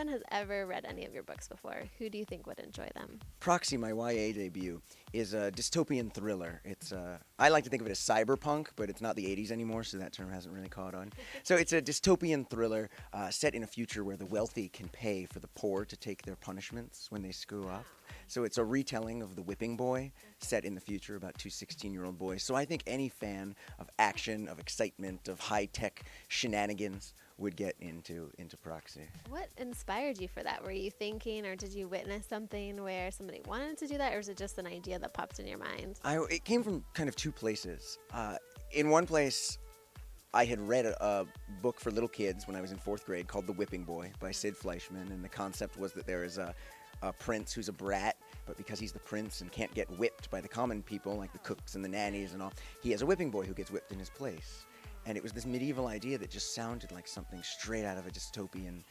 has ever read any of your books before, who do you think would enjoy them? Proxy, my YA debut, is a dystopian thriller. It's I like to think of it as cyberpunk, but it's not the 80s anymore, so that term hasn't really caught on. So it's a dystopian thriller set in a future where the wealthy can pay for the poor to take their punishments when they screw up. So it's a retelling of The Whipping Boy, set in the future about two 16-year-old boys. So I think any fan of action, of excitement, of high-tech shenanigans would get into Proxy. What inspired you for that? Were you thinking, or did you witness something where somebody wanted to do that, or was it just an idea that popped in your mind? It came from kind of two places. In one place, I had read a book for little kids when I was in fourth grade called The Whipping Boy by Sid Fleischman, and the concept was that there is a prince who's a brat, but because he's the prince and can't get whipped by the common people like the cooks and the nannies and all, he has a whipping boy who gets whipped in his place. And it was this medieval idea that just sounded like something straight out of a dystopian,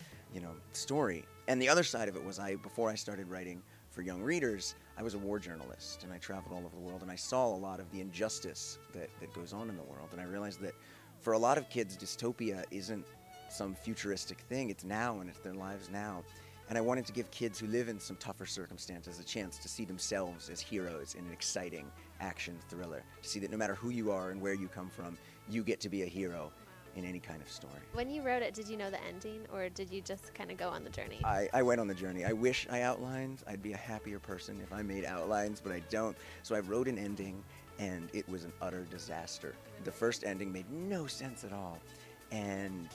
story. And the other side of it was before I started writing for young readers, I was a war journalist, and I traveled all over the world, and I saw a lot of the injustice that goes on in the world. And I realized that for a lot of kids, dystopia isn't some futuristic thing. It's now, and it's their lives now. And I wanted to give kids who live in some tougher circumstances a chance to see themselves as heroes in an exciting action thriller. To see that no matter who you are and where you come from, you get to be a hero in any kind of story. When you wrote it, did you know the ending, or did you just kind of go on the journey? I went on the journey. I wish I outlined. I'd be a happier person if I made outlines, but I don't. So I wrote an ending, and it was an utter disaster. The first ending made no sense at all. And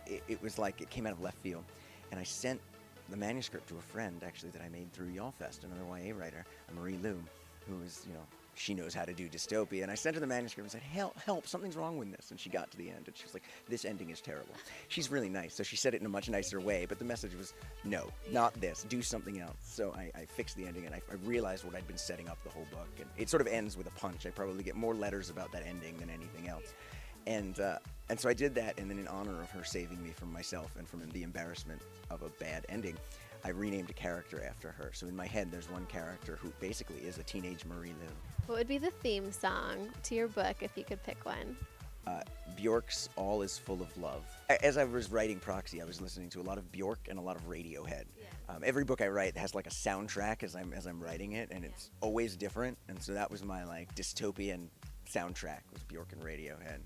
it was like it came out of left field. And I sent the manuscript to a friend, actually, that I made through YALLFest, another YA writer, Marie Loom, who is, she knows how to do dystopia. And I sent her the manuscript and said, help, something's wrong with this. And she got to the end, and she was like, this ending is terrible. She's really nice, so she said it in a much nicer way, but the message was, no, not this, do something else. So I fixed the ending, and I realized what I'd been setting up the whole book. And it sort of ends with a punch. I probably get more letters about that ending than anything else. And so I did that, and then in honor of her saving me from myself and from the embarrassment of a bad ending, I renamed a character after her. So in my head, there's one character who basically is a teenage Marie Lou. What would be the theme song to your book if you could pick one? Bjork's All Is Full of Love. As I was writing Proxy, I was listening to a lot of Bjork and a lot of Radiohead. Yeah. Every book I write has like a soundtrack as I'm writing it, and it's always different. And so that was my dystopian soundtrack, was Bjork and Radiohead.